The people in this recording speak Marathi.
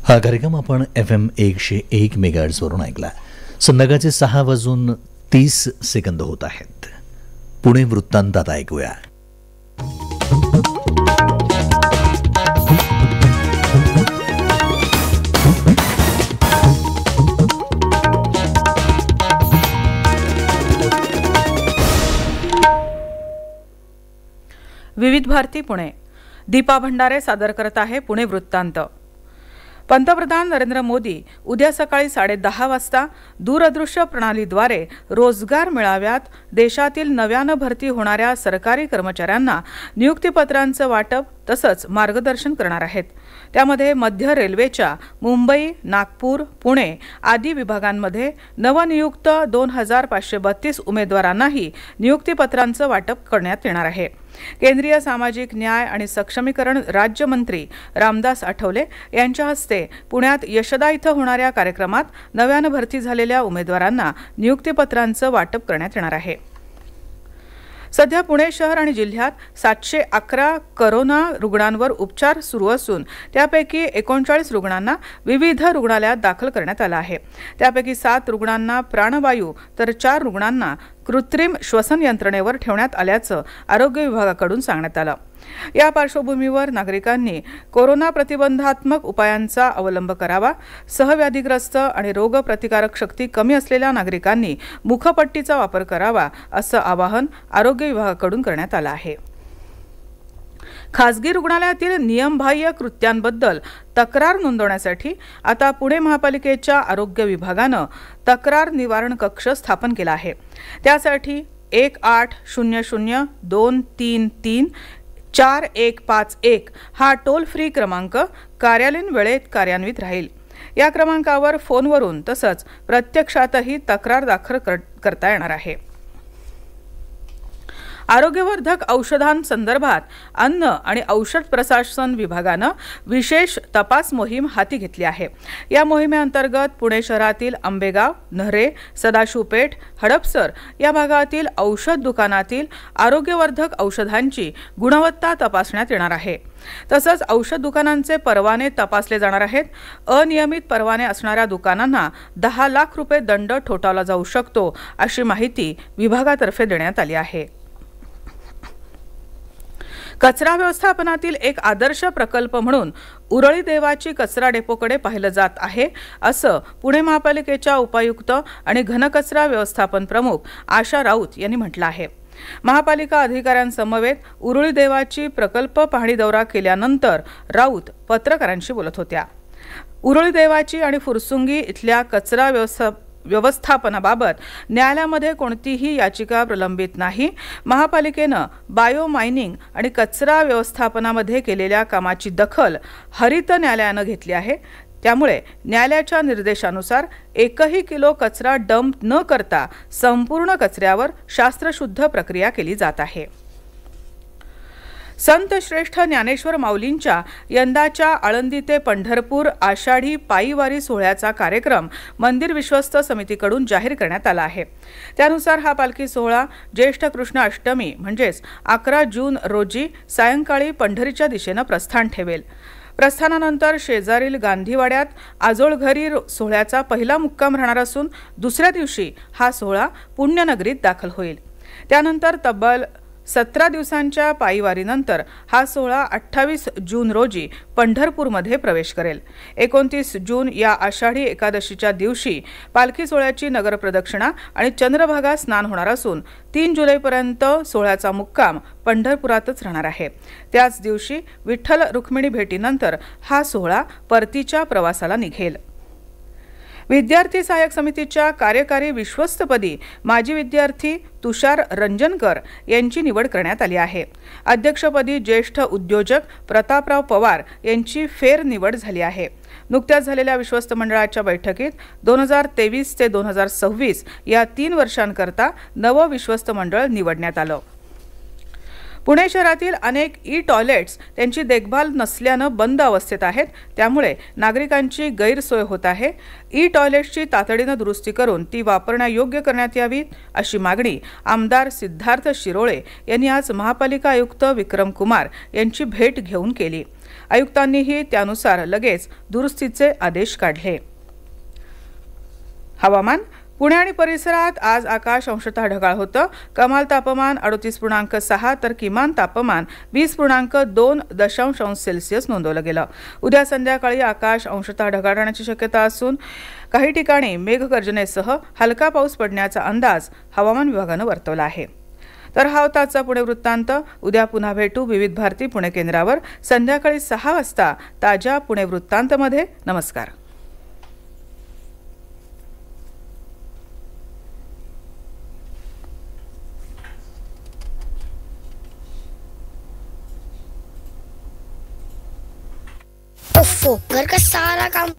हा कार्यक्रम आपण FM 101 मेगाहर्ट्झ वरून ऐकला. संध्याकाळचे 6:30 होत आहेत. पुणे वृत्तांत आता ऐकूया. विविध भारती पुणे. दीपा भंडारे सादर करत आहे पुणे वृत्तांत. पंतप्रधान नरेंद्र मोदी उद्या सकाळी 10:30 वाजता दूरदृश्य प्रणालीद्वारे रोजगार मेळाव्यात देशातील नव्यानं भरती होणाऱ्या सरकारी कर्मचाऱ्यांना नियुक्तीपत्रांचं वाटप तसंच मार्गदर्शन करणार आहेत. त्यामध्ये मध्य रेल्वेच्या मुंबई, नागपूर, पुणे आदी विभागांमध्ये नवनियुक्त 2532 उमेदवारांनाही नियुक्तीपत्रांचं वाटप करण्यात येणार आहे. केंद्रीय सामाजिक न्याय आणि सक्षमीकरण राज्यमंत्री रामदास आठवले यांच्या हस्ते पुण्यात यशदा इथं होणाऱ्या कार्यक्रमात नव्यानं भरती झालेल्या उमेदवारांना नियुक्तीपत्रांचं वाटप करण्यात येणार आहे. सध्या पुणे शहर आणि जिल्ह्यात 711 कोरोना रुग्णांवर उपचार सुरू असून त्यापैकी 39 रुग्णांना विविध रुग्णालयात दाखल करण्यात आलं आहे. त्यापैकी 7 रुग्णांना प्राणवायू तर 4 रुग्णांना कृत्रिम श्वसन यंत्रणेवर ठेवण्यात आल्याचं आरोग्य विभागाकडून सांगण्यात आलं. या पार्श्वभूमीवर नागरिकांनी कोरोना प्रतिबंधात्मक उपायांचा अवलंब करावा. सहव्याधीग्रस्त आणि रोगप्रतिकारक शक्ती कमी असलेल्या नागरिकांनी मुखपट्टीचा वापर करावा असं आवाहन आरोग्य विभागाकडून करण्यात आलं आहे. खासगी रुग्णालयातील नियमबाह्य कृत्यांबद्दल तक्रार नोंदवण्यासाठी आता पुणे महापालिकेच्या आरोग्य विभागानं तक्रार निवारण कक्ष स्थापन केला आहे. त्यासाठी 1800-233-4151 हा टोल फ्री क्रमांक कार्यालयीन वेळेत कार्यान्वित राहील. या क्रमांकावर फोनवरून तसंच प्रत्यक्षातही तक्रार दाखल करता येणार आहे. आरोग्यवर्धक औषधांसंदर्भात अन्न आणि औषध प्रशासन विभागानं विशेष तपास मोहीम हाती घेतली आहे. या मोहिमेअंतर्गत पुणे शहरातील आंबेगाव, न्हरे, सदाशिवपेठ, हडपसर या भागातील औषध दुकानातील आरोग्यवर्धक औषधांची गुणवत्ता तपासण्यात येणार आहे. तसंच औषध दुकानांचे परवाने तपासले जाणार आहेत. अनियमित परवाने असणाऱ्या दुकानांना 10 लाख रुपये दंड ठोठावला जाऊ शकतो अशी माहिती विभागातर्फे देण्यात आली आहे. कचरा व्यवस्थापनातील एक आदर्श प्रकल्प म्हणून उरळी देवाची कचरा डेपोकडे पाहिलं जात आहे असं पुणे महापालिकेच्या उपायुक्त आणि घनकचरा व्यवस्थापन प्रमुख आशा राऊत यांनी म्हटलं आहे. महापालिका अधिकाऱ्यांसमवेत उरळी देवाची प्रकल्प पाहणी दौरा केल्यानंतर राऊत पत्रकारांशी बोलत होत्या. उरळी देवाची आणि फुरसुंगी इथल्या कचरा व्यवस्थापनाबाबत न्यायालयामध्ये कोणतीही याचिका प्रलंबित नाही. महापालिकेनं बायो मायनिंग आणि कचरा व्यवस्थापनामध्ये केलेल्या कामाची दखल हरित न्यायालयानं घेतली आहे. त्यामुळे न्यायालयाच्या निर्देशानुसार 1ही किलो कचरा डंप न करता संपूर्ण कचऱ्यावर शास्त्रशुद्ध प्रक्रिया केली जात आहे. संत श्रेष्ठ ज्ञानेश्वर माऊलींच्या यंदाच्या आळंदी ते पंढरपूर आषाढी पायी वारी सोहळ्याचा कार्यक्रम मंदिर विश्वस्त समितीकडून जाहीर करण्यात आला आहे. त्यानुसार हा पालखी सोहळा ज्येष्ठ कृष्ण अष्टमी म्हणजेच 11 जून रोजी सायंकाळी पंढरीच्या दिशेनं प्रस्थान ठेवेल. प्रस्थानानंतर शेजारील गांधीवाड्यात आजोळघरी सोहळ्याचा पहिला मुक्काम राहणार असून दुसऱ्या दिवशी हा सोहळा पुण्यनगरीत दाखल होईल. त्यानंतर तब्बल 17 दिवसांच्या पायीवारीनंतर हा सोहळा 28 जून रोजी पंढरपूरमध्ये प्रवेश करेल. 29 जून या आषाढी एकादशीच्या दिवशी पालखी सोहळ्याची नगर प्रदक्षिणा आणि चंद्रभागा स्नान होणार असून 3 जुलैपर्यंत सोहळ्याचा मुक्काम पंढरपुरातच राहणार आहे. त्याच दिवशी विठ्ठल रुक्मिणी भेटीनंतर हा सोहळा परतीच्या प्रवासाला निघेल. विद्यार्थी सहाय्यक समितीच्या कार्यकारी विश्वस्तपदी माजी विद्यार्थी तुषार रंजनकर यांची निवड करण्यात आली आहे. अध्यक्षपदी ज्येष्ठ उद्योजक प्रतापराव पवार यांची फेर निवड झाली आहे. नुकत्याच झालेल्या विश्वस्त मंडळाच्या बैठकीत 2023 ते 2026 या 3 वर्षांकरता नवं विश्वस्त मंडळ निवडण्यात आलं. पुणे शहरातील अनेक टॉयलेट्स त्यांची देखभाल नसल्यानं बंद अवस्थेत आहेत, त्यामुळे नागरिकांची गैरसोय होत आहे। टॉयलेट्सची तातडीनं दुरुस्ती करून ती वापरण्यायोग्य करण्यात यावी अशी मागणी आमदार सिद्धार्थ शिरोळे यांनी आज महापालिका आयुक्त विक्रम कुमार यांची भेट घेऊन केली। आयुक्तांनीही त्यानुसार लगेच दुरुस्तीचे आदेश काढले। हवामान। पुणे आणि परिसरात आज आकाश अंशतः ढगाळ होतं। कमाल तापमान 38.6 तर किमान तापमान 20.2 अंश सेल्सिअस नोंदवलं गेलं। उद्या संध्याकाळी आकाश अंशतः ढगाळ राहण्याची शक्यता असून काही ठिकाणी मेघगर्जनेसह हलका पाऊस पडण्याचा अंदाज हवामान विभागानं वर्तवला आहे। तर हा होता आजचा पुणे वृत्तांत। उद्या पुन्हा भेटू विविध भारती पुणे केंद्रावर संध्याकाळी 6 वाजता ताज्या पुणे वृत्तांतमध्ये। नमस्कार। घर का सारा काम